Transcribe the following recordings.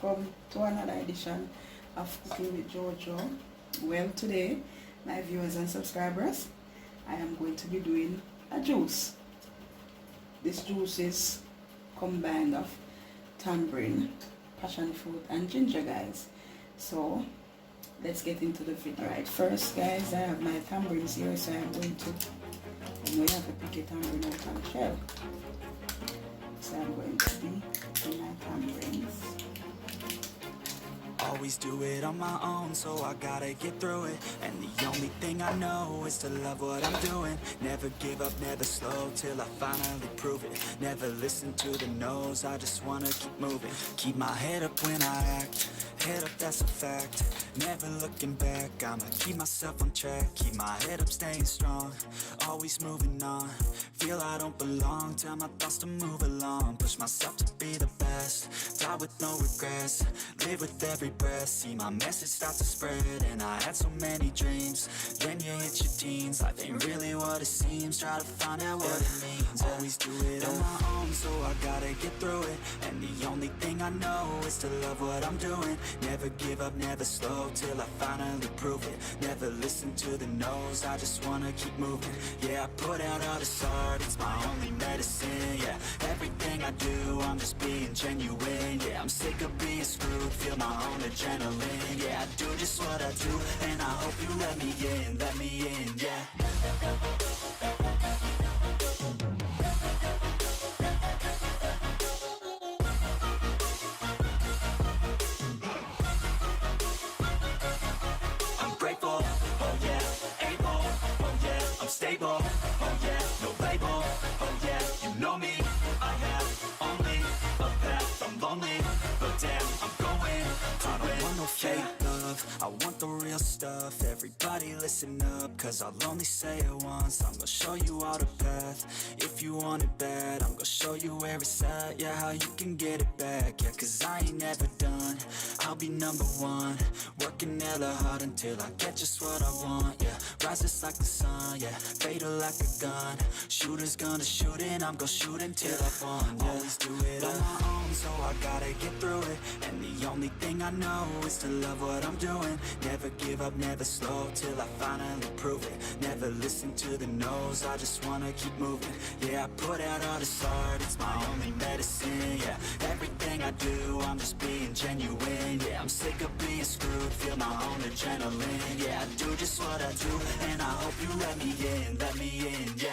welcome to another edition of Cooking with Jojo. Well, today, my viewers and subscribers, I am going to be doing a juice. This juice is combined of tamarind, passion fruit and ginger, guys. So let's get into the video. Right, first guys, I have my tamarinds here, so I'm going to, you have to pick a tamarind out of the shell. So I'm going to be putting my tamarinds. Always do it on my own, so I gotta get through it. And the only thing I know is to love what I'm doing. Never give up, never slow, till I finally prove it. Never listen to the no's, I just wanna keep moving. Keep my head up when I act, head up, that's a fact. Never looking back, I'ma keep myself on track. Keep my head up, staying strong, always moving on. Feel I don't belong, tell my thoughts to move along. Push myself to be the best, die with no regrets. Live with every breath, see my message start to spread. And I had so many dreams, then you hit your teens. Life ain't really what it seems, try to find out what it means. Always do it on my own, so I gotta get through it. And the only thing I know is to love what I'm doing. Never give up, never slow, till I finally prove it. Never listen to the no's, I just wanna keep moving. Yeah, I put out all this art, it's my only medicine. Yeah, everything I do, I'm just being genuine. Yeah, I'm sick of being screwed, feel my own adrenaline. Yeah, I do just what I do, and I hope you let me in, yeah. Stable, oh yeah, no label, oh yeah, you know me. I have only a path, I'm lonely, but damn, I'm going to I don't want no fake love, I want the real stuff. Everybody listen up, cause I'll only say it once. I'm gonna show you all the path, if you want it bad. I'm gonna show you where it's at, yeah, how you can get it back. Yeah, cause I ain't never done, I'll be number one. Working hella hard until I get just what I want, yeah. Rises like the sun, yeah, fatal like a gun. Shooter's gonna shoot and I'm gonna shoot until I've won, yeah. Always do it on my own, so I gotta get through it. And the only thing I know is to love what I'm doing. Never give up, never slow, till I finally prove it. Never listen to the no's, I just wanna keep moving. Yeah, I put out all this art, it's my only medicine. Yeah, everything I do, I'm just being genuine. Yeah, I'm sick of being screwed, feel my own adrenaline. Yeah, I do just what I do, and I hope you let me in, yeah.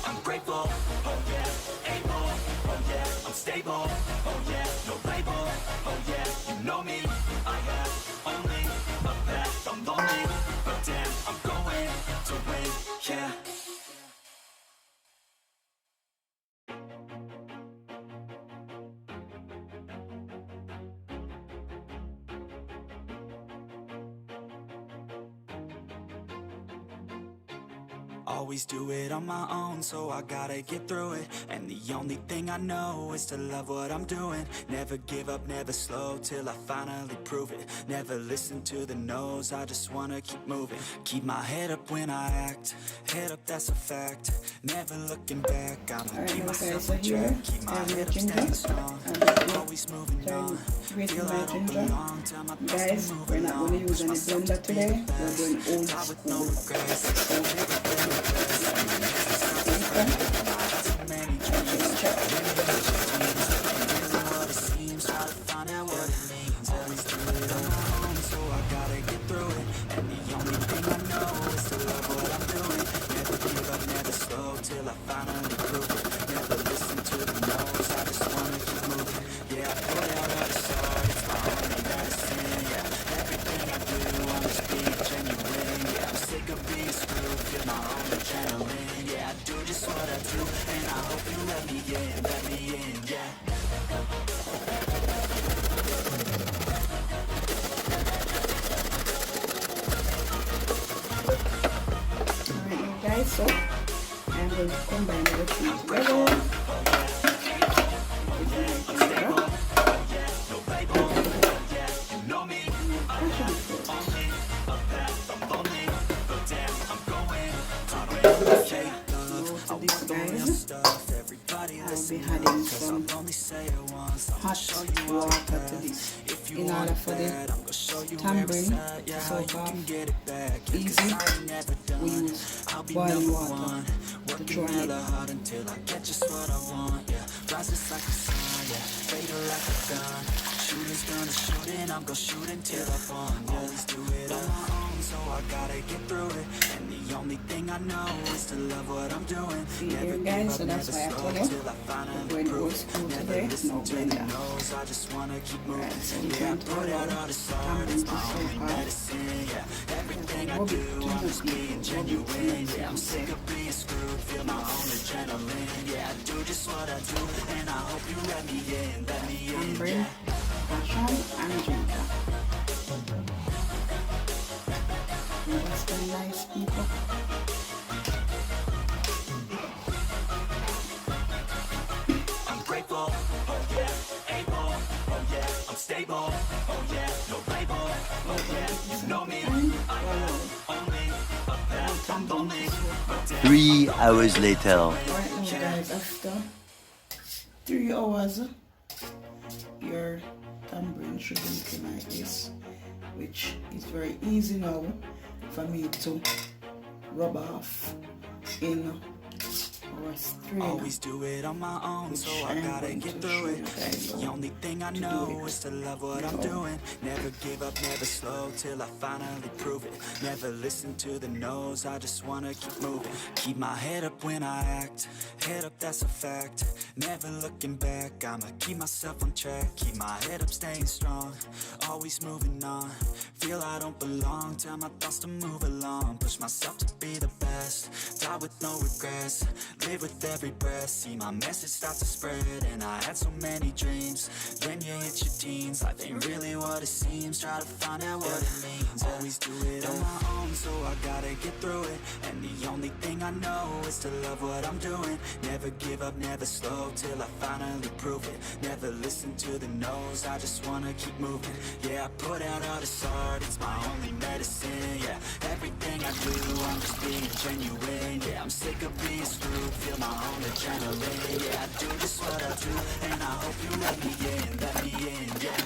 I'm grateful, oh yeah, able, oh yeah, I'm stable, oh yeah, no label, oh yeah, you know me. I have only a path, I'm lonely, but damn, I'm going to win, yeah. Always do it on my own, so I gotta get through it. And the only thing I know is to love what I'm doing. Never give up, never slow, till I finally prove it. Never listen to the no's, I just wanna keep moving. Keep my head up when I act, head up, that's a fact. Never looking back, I'ma keep myself on track. Keep my head up, staying strong, always moving on. Feel I don't belong, tell my thoughts to move along. We're not going to use any blender today, we're going old school. Till I finally prove it. Never listen to the no's, I just wanna keep moving. Yeah, I put out all this art, it's my only medicine. Yeah, everything I do, I'm just being genuine. Yeah, I'm sick of being screwed, feel my own adrenaline. Yeah, I do just what I do, and I hope you let me in, yeah. Alright guys, so I'm going to combine everything together. be adding some hot water to this in order for the tamarind to soak off easy. We use boiling water to throw in it. Shooters gonna shoot and I'm gonna shoot until I fall. Always do it on my own, so I gotta get through it. And the only thing I know is to love what I'm doing. See here guys, so that's why I told you we're going old school today, no blender. I just wanna keep moving. Right, so we're going to put out tamarind to soak off. Everything I do, I'm just being genuine. Yeah, I'm sick of being screwed, feel my own adrenaline. Yeah, I do just what I do, and I hope you let me in, let me in. Tamarind, passion and ginger. That's very nice, people. I'm grateful, oh yeah, able, oh yeah, I'm stable, oh yeah, no label, oh yeah, you know me, I have only a path, I'm lonely, but damn. 3 hours later. Right now guys, after 3 hours, your tamarind should be looking like this, which is very easy now for me to rub off in our strainer. Always do it on my own, so I gotta get through it. The only thing I know is to love what I'm doing. Never give up, never slow, till I finally prove it. Never listen to the no's, I just wanna keep moving. Keep my head up when I act, head up, that's a fact. Never looking back, I'ma keep myself on track. Keep my head up, staying strong, always moving on. Feel I don't belong, tell my thoughts to move along. Push myself to be the best, die with no regrets. Live with every breath, see my message start to spread. And I had so many dreams, then you hit your teens. Life ain't really what it seems, try to find out what it means. Always do it on my own, so I gotta get through it. And the only thing I know is to love what I'm doing. Never give up, never slow, till I finally prove it. Never listen to the no's, I just wanna keep moving. Yeah, I put out all this art, it's my only medicine. Yeah, everything I do, I'm just being genuine. Yeah, I'm sick of being screwed, feel my own adrenaline. Yeah, I do just what I do, and I hope you let me in, yeah.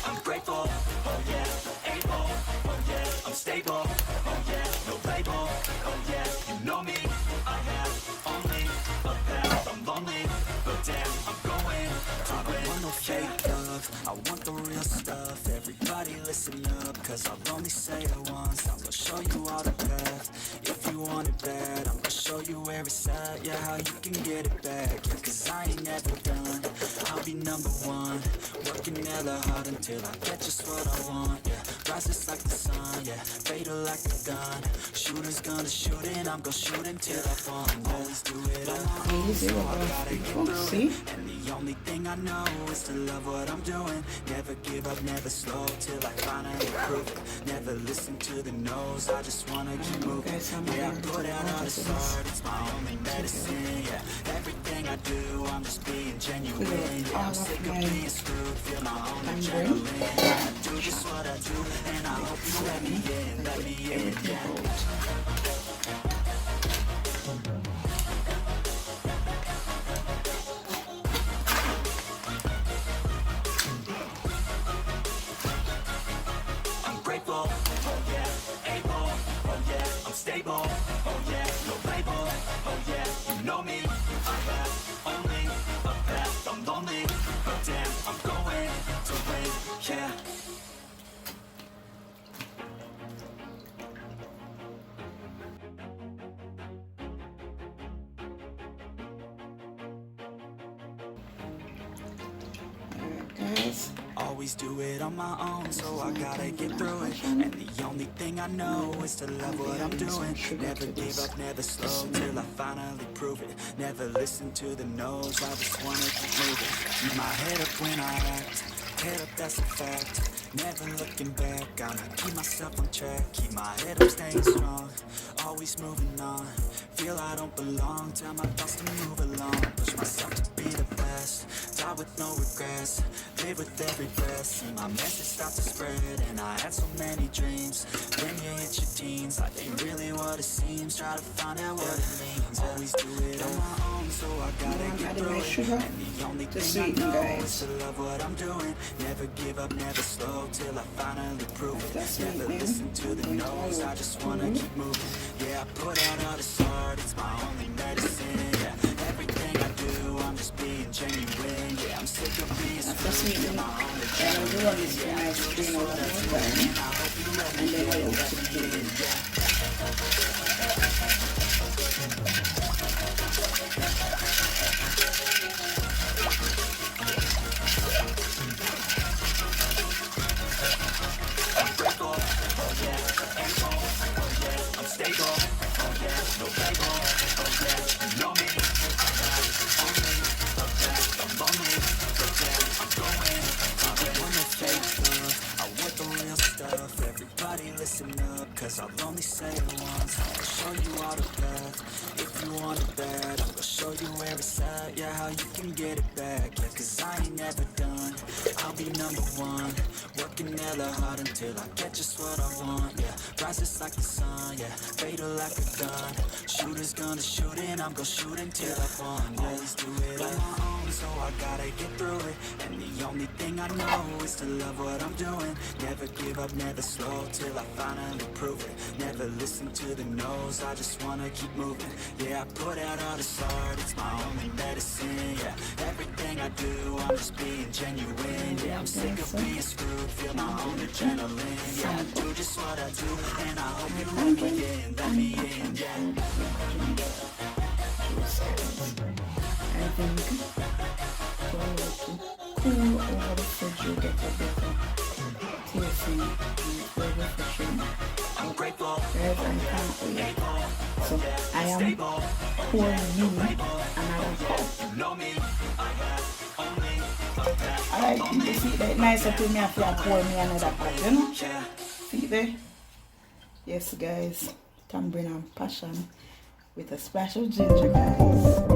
I'm grateful, oh yeah, able, oh yeah, I'm stable, oh yeah, no label, oh yeah, you know me, I have only a path, I'm lonely, but damn, I'm going to win. I want no fake love, I want the real stuff. Everybody listen up, cause I'll only say it once. I'm gonna show you all the path. If you want it bad, I'm gonna show you where it's at. Yeah, how you can get it back. Yeah, cause I ain't never done, I'll be number one. Working hella hard until I get just what I want. Yeah, rises like the sun, yeah, fatal like a gun. Shooters gonna shoot and I'm gonna shoot until I fall. Always do it on my own, so I gotta get through it. And the only thing I know is to love what I'm doing. Never give up, never slow, till I finally prove it. Never listen to the no's, I just wanna keep moving. Yeah, I put out all this art, it's my only medicine. Yeah, everything I do, I'm just being genuine. Yeah, I'm sick of being screwed, feel my own adrenaline. Yeah, I do just what I do, and I hope you let me in, yeah. I'm grateful, oh yeah, able, oh yeah, I'm stable, oh yeah, no label, oh yeah, you know me, I have only a path, I'm lonely, but damn, I'm going to win, yeah. Guys, Always do it on my own, so I gotta get through it. And the only thing I know is to love what I'm doing. Never give up, never slow, till I finally prove it. Never listen to the no's, I just wanna keep moving. Keep my head up when I act, head up, that's a fact. never looking back. I'ma keep myself on track, keep my head up, staying strong, always moving on. Feel I don't belong, tell my thoughts to move along. Push myself to be the best, die with no regrets, live with every breath. See my message start to spread, and I had so many dreams. When you hit your teens, life ain't really what it seems. Try to find out what it means. Always do it on my own, so I gotta get through it. And the only thing I know is to love what I'm doing. Never give up, never slow, till I finally prove it. Never listen to the no's, I just wanna keep moving. Yeah, I put out all this art, it's my only medicine. Yeah, everything I do, I'm just being genuine. Yeah, I'm sick of being screwed, feel my own adrenaline. Yeah, I do just what I do, and I hope you let me in. Everybody listen up, cause I'll only say it once. I'll show you all the path, if you want it bad. I'll show you where it's at, yeah, how you can get it back. Yeah, cause I ain't never done, I'll be number one. Working hella hard until I get just what I want. Yeah, rises like the sun, yeah, fatal like a gun. Shooter's gonna shoot and I'm gonna shoot until I won. Yeah, always do it on my own, so I gotta get through it. And the only thing I know is to love what I'm doing. Never give up, never slow, till I finally prove it. Never listen to the no's, I just wanna keep moving. Yeah, I put out all this art, it's my only medicine. Yeah, everything I do, I'm just being genuine. Yeah, I'm sick of being screwed, feel my own adrenaline. Yeah, I do just what I do, and I hope you let me in, let me in, yeah. I think cool over the fridge will get a better tasting and feel refreshing. I'm grateful, Guys, I can't wait. So I am pouring you another cup. know me, I have only a path. Alright, you see that nice up to me after I pour me another cup, you know? See there? Yes guys, tamarind and passion with a splash of ginger, guys.